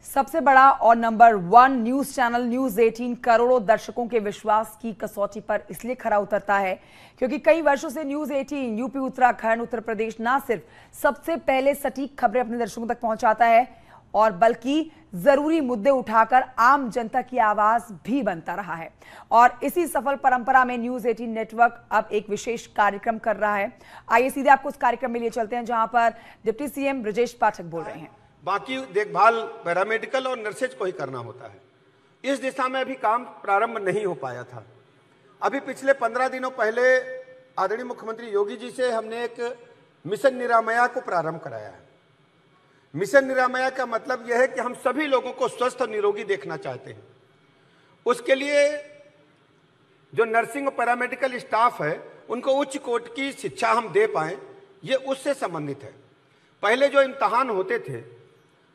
सबसे बड़ा और नंबर 1 न्यूज चैनल न्यूज 18 करोड़ों दर्शकों के विश्वास की कसौटी पर इसलिए खरा उतरता है क्योंकि कई वर्षों से न्यूज 18 यूपी, उत्तराखंड, उत्तर प्रदेश न सिर्फ सबसे पहले सटीक खबरें अपने दर्शकों तक पहुंचाता है और बल्कि जरूरी मुद्दे उठाकर आम जनता की आवाज भी बनता रहा है। और इसी सफल परंपरा में न्यूज 18 नेटवर्क अब एक विशेष कार्यक्रम कर रहा है। आइए सीधे आपको उस कार्यक्रम में लिए चलते हैं जहां पर डिप्टी सीएम ब्रजेश पाठक बोल रहे हैं। बाकी देखभाल पैरामेडिकल और नर्सेज को ही करना होता है। इस दिशा में अभी काम प्रारंभ नहीं हो पाया था। अभी पिछले 15 दिनों पहले आदरणीय मुख्यमंत्री योगी जी से हमने एक मिशन निरामया को प्रारंभ कराया है। मिशन निरामया का मतलब यह है कि हम सभी लोगों को स्वस्थ और निरोगी देखना चाहते हैं। उसके लिए जो नर्सिंग और पैरामेडिकल स्टाफ है उनको उच्च कोटि की शिक्षा हम दे पाए, ये उससे संबंधित है। पहले जो इम्तहान होते थे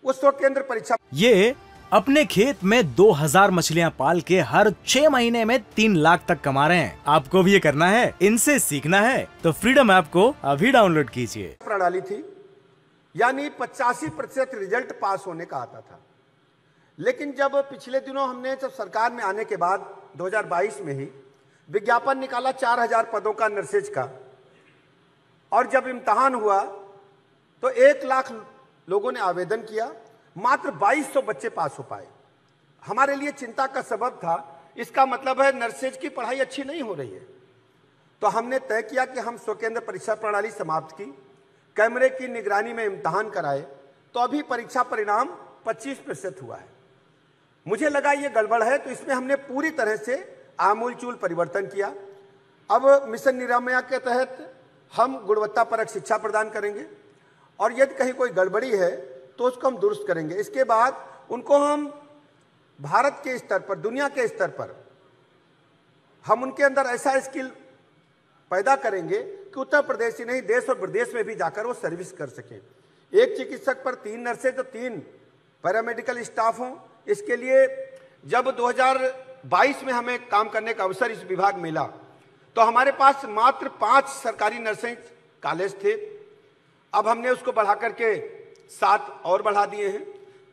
उस वक्त केंद्र परीक्षा, ये अपने खेत में 2000 मछलियां पाल के हर 6 महीने में 3 लाख तक कमा रहे हैं। आपको भी ये करना है, इनसे सीखना है तो फ्रीडम ऐप को अभी डाउनलोड कीजिए। प्रणाली थी, यानी 85% रिजल्ट पास होने का आता था। लेकिन जब पिछले दिनों हमने जब सरकार में आने के बाद 2022 में ही विज्ञापन निकाला 4000 पदों का नर्सेज का, और जब इम्तहान हुआ तो 1 लाख लोगों ने आवेदन किया, मात्र 2200 बच्चे पास हो पाए। हमारे लिए चिंता का सबब था, इसका मतलब है नर्सेज की पढ़ाई अच्छी नहीं हो रही है। तो हमने तय किया कि हम स्वकेंद्र परीक्षा प्रणाली समाप्त की, कैमरे की निगरानी में इम्तहान कराए। तो अभी परीक्षा परिणाम 25% हुआ है। मुझे लगा ये गड़बड़ है, तो इसमें हमने पूरी तरह से आमूलचूल परिवर्तन किया। अब मिशन निरामया के तहत हम गुणवत्तापरक शिक्षा प्रदान करेंगे और यदि कहीं कोई गड़बड़ी है तो उसको हम दुरुस्त करेंगे। इसके बाद उनको हम भारत के स्तर पर, दुनिया के स्तर पर हम उनके अंदर ऐसा स्किल पैदा करेंगे कि उत्तर प्रदेश ही नहीं, देश और प्रदेश में भी जाकर वो सर्विस कर सकें। एक चिकित्सक पर 3 नर्सेज तो 3 पैरामेडिकल स्टाफ हों। इसके लिए जब 2022 में हमें काम करने का अवसर इस विभाग मिला तो हमारे पास मात्र 5 सरकारी नर्सिंग कॉलेज थे। अब हमने उसको बढ़ा करके 7 और बढ़ा दिए हैं।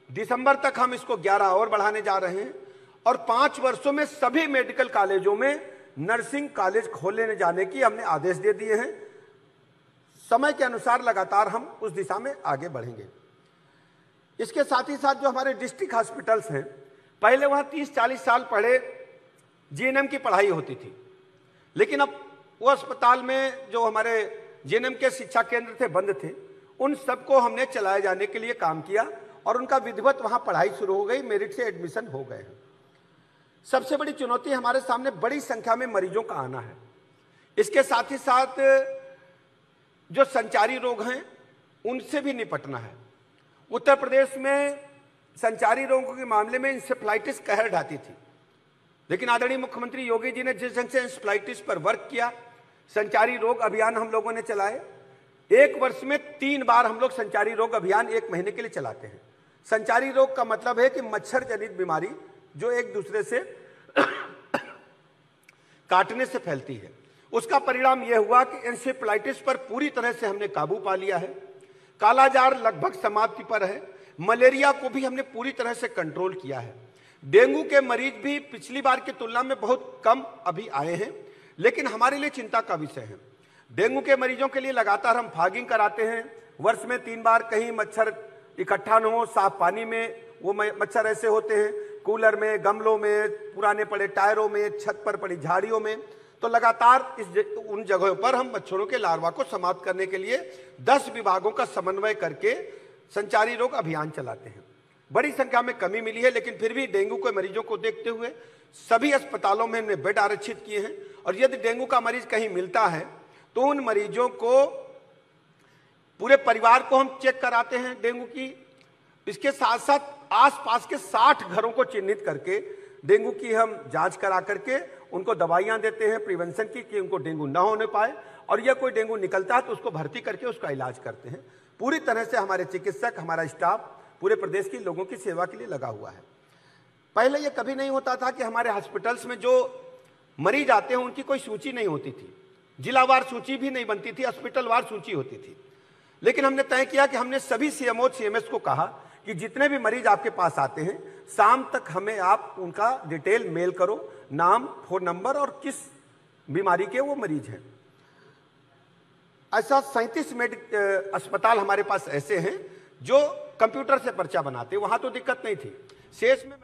दिसंबर तक हम इसको 11 और बढ़ाने जा रहे हैं और 5 वर्षों में सभी मेडिकल कॉलेजों में नर्सिंग कॉलेज खोलने जाने की हमने आदेश दे दिए हैं। समय के अनुसार लगातार हम उस दिशा में आगे बढ़ेंगे। इसके साथ ही साथ जो हमारे डिस्ट्रिक्ट हॉस्पिटल्स हैं, पहले वहाँ 30-40 साल पहले जीएनएम की पढ़ाई होती थी, लेकिन अब वो अस्पताल में जो हमारे जीएनएम के शिक्षा केंद्र थे बंद थे, उन सबको हमने चलाए जाने के लिए काम किया और उनका विधिवत वहाँ पढ़ाई शुरू हो गई, मेरिट से एडमिशन हो गए हैं। सबसे बड़ी चुनौती हमारे सामने बड़ी संख्या में मरीजों का आना है। इसके साथ ही साथ जो संचारी रोग हैं उनसे भी निपटना है। उत्तर प्रदेश में संचारी रोगों के मामले में इंसेफ्लाइटिस कहर ढाती थी, लेकिन आदरणीय मुख्यमंत्री योगी जी ने जिस ढंग से इंसेफ्लाइटिस पर वर्क किया, संचारी रोग अभियान हम लोगों ने चलाए। 1 वर्ष में 3 बार हम लोग संचारी रोग अभियान 1 महीने के लिए चलाते हैं। संचारी रोग का मतलब है कि मच्छर जनित बीमारी जो एक दूसरे से काटने से फैलती है। उसका परिणाम यह हुआ कि इंसेफ्लाइटिस पर पूरी तरह से हमने काबू पा लिया है। कालाजार लगभग समाप्ति पर है। मलेरिया को भी हमने पूरी तरह से कंट्रोल किया है। डेंगू के मरीज भी पिछली बार की तुलना में बहुत कम अभी आए हैं, लेकिन हमारे लिए चिंता का विषय है। डेंगू के मरीजों के लिए लगातार हम फॉगिंग कराते हैं। वर्ष में 3 बार, कहीं मच्छर इकट्ठा न हो, साफ पानी में वो मच्छर ऐसे होते हैं, कूलर में, गमलों में, पुराने पड़े टायरों में, छत पर पड़ी झाड़ियों में। तो लगातार उन जगहों पर हम मच्छरों के लार्वा को समाप्त करने के लिए 10 विभागों का समन्वय करके संचारी रोग अभियान चलाते हैं। बड़ी संख्या में कमी मिली है, लेकिन फिर भी डेंगू के मरीजों को देखते हुए सभी अस्पतालों में हमने बेड आरक्षित किए हैं। और यदि डेंगू का मरीज कहीं मिलता है तो उन मरीजों को, पूरे परिवार को हम चेक कराते हैं डेंगू की। इसके साथ साथ आसपास के 60 घरों को चिन्हित करके डेंगू की हम जांच करा करके उनको दवाइयां देते हैं प्रिवेंशन की, कि उनको डेंगू ना होने पाए। और यह कोई डेंगू निकलता है तो उसको भर्ती करके उसका इलाज करते हैं। पूरी तरह से हमारे चिकित्सक, हमारा स्टाफ पूरे प्रदेश के लोगों की सेवा के लिए लगा हुआ है। पहले यह कभी नहीं होता था कि हमारे हॉस्पिटल्स में जो मरीज आते हैं उनकी कोई सूची नहीं होती थी, जिलावार सूची भी नहीं बनती थी, हॉस्पिटल वार सूची होती थी। लेकिन हमने तय किया कि हमने सभी सीएमओ, सीएमएस को कहा कि जितने भी मरीज आपके पास आते हैं शाम तक हमें आप उनका डिटेल मेल करो, नाम, फोन नंबर और किस बीमारी के वो मरीज हैं। ऐसा 37 अस्पताल हमारे पास ऐसे हैं जो कंप्यूटर से पर्चा बनाते, वहां तो दिक्कत नहीं थी। शेष में